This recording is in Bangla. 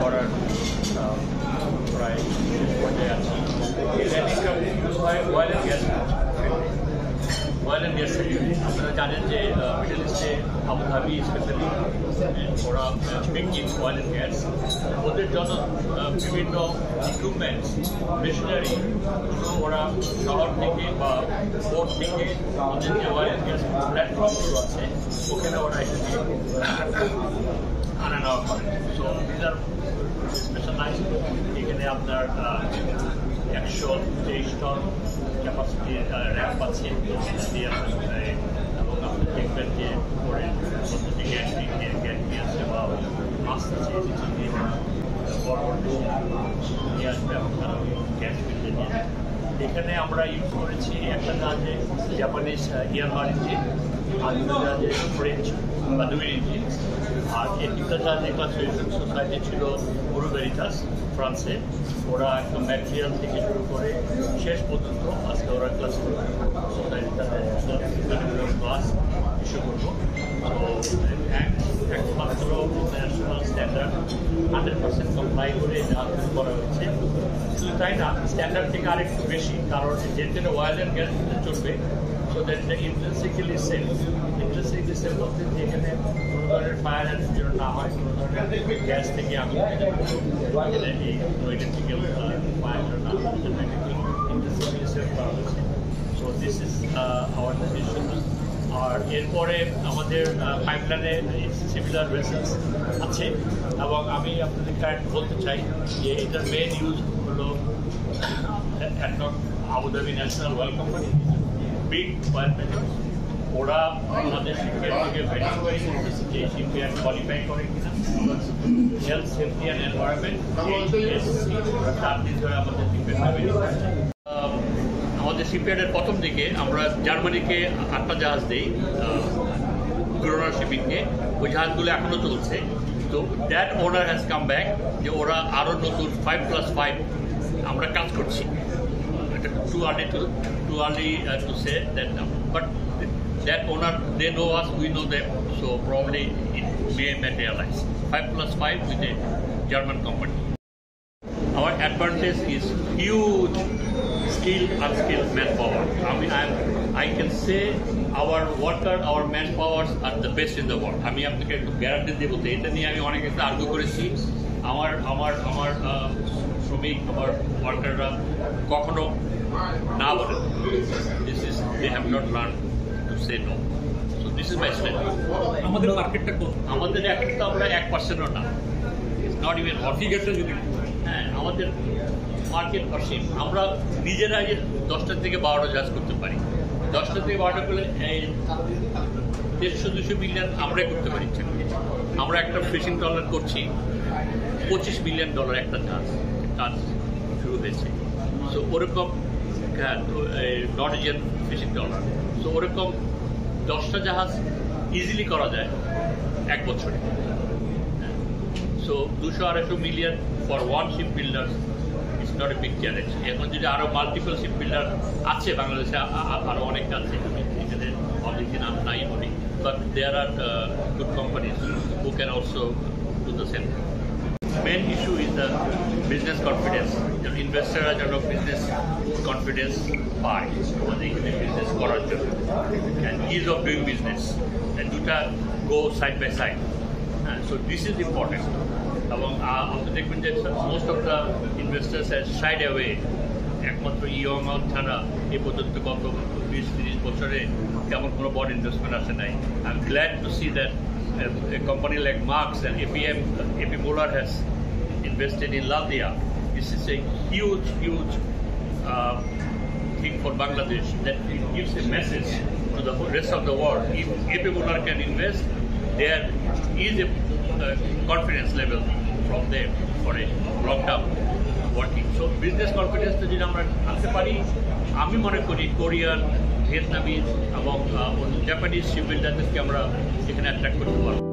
করার প্রায় পর্যায়ে আছে। এই ল্যান্ডিংটা শুরু হয় অয়েল অ্যান্ড গ্যাস সেক্টরে। আপনারা জানেন যে মিডল ইস্টে আবুধাবি স্পেশালি ওরা big in oil and gas, ওদের যত বিভিন্ন ইকুইপমেন্টস মেশিনারি ওরা শহর থেকে বা পোর্ট থেকে ওদের যে অয়েল অ্যান্ড গ্যাস প্ল্যাটফর্মগুলো আছে ওখানে ওরা এসে আনা নেওয়া করে। So these are specialised. এখানে আপনার 123 টন ক্যাপাসিটি র্যাম্প আছে এবং আপনি দেখবেন যে পরে গ্যাস আছে বা মাছ আছে দিয়ে বড় বড় নিয়ে আসবে এবং তারা গ্যাস ফিল্ডে নিয়ে আসবে। এখানে আমরা ইউজ করেছি একটা জাহাজে জাপানিজ ইয়ারমার ইঞ্জিন, আর দুটো জাহাজে ফ্রেঞ্চ বা দুই ইঞ্জিন, আর এই দুটো জাহাজে ক্লাসিফিকেশন সোসাইটি ছিল বুরু ভেরিটাস ফ্রান্সে। ওরা একদম ম্যাটেরিয়াল থেকে শুরু করে শেষ পর্যন্ত আজকে ওরা ক্লাসিফিকেশন সোসাইটিতে ক্লাস ইস্যু করবো। তো একমাত্র ন্যাশনাল স্ট্যান্ডার্ড 100% কমপ্লাই করে জাহাজ করা হয়েছে। শুধু তাই না, স্ট্যান্ডার্ড থেকে আরেকটু বেশি, কারণ যেটা অয়েল অ্যান্ড গ্যাস চলবে। So that intrinsically safe. Intrinsically safe বলতে যেখানে কোনো ধরনের ফায়ার অ্যান্ড যেন না হয়, কোনো ধরনের গ্যাস থেকে আগুন এই ইলেকট্রিক্যাল ফায়ার না হয়, ইন্টারেন্সিক্যালি সেফ করা হয়েছে। So this is our decision. আর এরপরে আমাদের পাইপলাইনে সিমিলার ভেসেলস আছে, এবং আমি আপনাদের কারেন্ট বলতে চাই যে এটার মেন ইউজ হলো ADNOC Abu Dhabi national oil company, big oil major. ওরা আমাদের শিপইয়ার্ড থেকে ভেরিফাই করতেছে যে শিপইয়ার্ড কোয়ালিফাই করে কিনা, হেলথ সেফটি অ্যান্ড এনভায়রনমেন্ট তার বিষয়ে আমাদের আমাদের শিপইয়ার্ডের প্রথম দিকে আমরা জার্মানিকে 8টা জাহাজ দিই গ্রোনার শিপিংকে। ওই জাহাজগুলো এখনও চলছে। তো that owner has come back যে ওরা আরও নতুন 5+5 আমরা কাজ করছি। এটা too early to say that now, but that owner, they know us, we know them, so probably it may materialize. 5+5 with a German company. Our advantage is huge skilled, unskilled manpower. I mean, I can say our worker, our manpowers are the best in the world. আমি আপনাকে একটু গ্যারান্টি দেবো, এটা নিয়ে আমি অনেক একটা আর্গু করেছি। আমার শ্রমিক, আমার ওয়ার্কাররা কখনো না বলে this is they have not learn to say no. So this is my strength. আমাদের মার্কেটটা কত? আমাদের এখন তো আমরা 1%ও না, নট ইভেন অর্থিকেটটা যদি হ্যাঁ আমাদের মার্কেট অসীম। আমরা নিজেরা 10টা থেকে 12টা জাহাজ করতে পারি। 10টা থেকে 12টা করলে 150-200 মিলিয়ন আমরাই করতে পারি। আমরা একটা ফিশিং ট্রলার করছি, $25 মিলিয়ন একটা জাহাজ কাজ শুরু হয়েছে। সো ওরকম নর্ডিজিয়ান ফিশিং ট্রলার, সো ওরকম 10টা জাহাজ ইজিলি করা যায় 1 বছরে। So 200-250 million for one ship builder it's not a big challenge. এখন যদি আরও মাল্টিপল শিপ বিল্ডার আছে বাংলাদেশে, আরও অনেক আছে, এখানে অনেক নাম নাই বলি, but there are good companies who can also do the same. Main issue is the business confidence. The investor are যেন business confidence পায় আমাদের এখানে business করার জন্য, and ease of doing business, and দুটা go side by side. So this is important. এবং আপনি দেখবেন যে most of the investors have shied away. একমাত্র ইয়ং ছাড়া এ পর্যন্ত গত 20-30 বছরে তেমন কোনো বড় ইনভেস্টমেন্ট আসে নাই। I am glad to see that a company like Marx and AP Moller has invested in Latvia. This is a huge thing for Bangladesh, that it gives a message to the rest of the world. If AP Moller can invest, there is a confidence level from them for a long term working. So business confidence যদি আমরা আনতে পারি, আমি মনে করি কোরিয়ান, ভিয়েতনামিজ এবং জাপানিজ শিপ বিল্ডারদেরকে আমরা এখানে অ্যাট্রাক্ট করতে পারবো।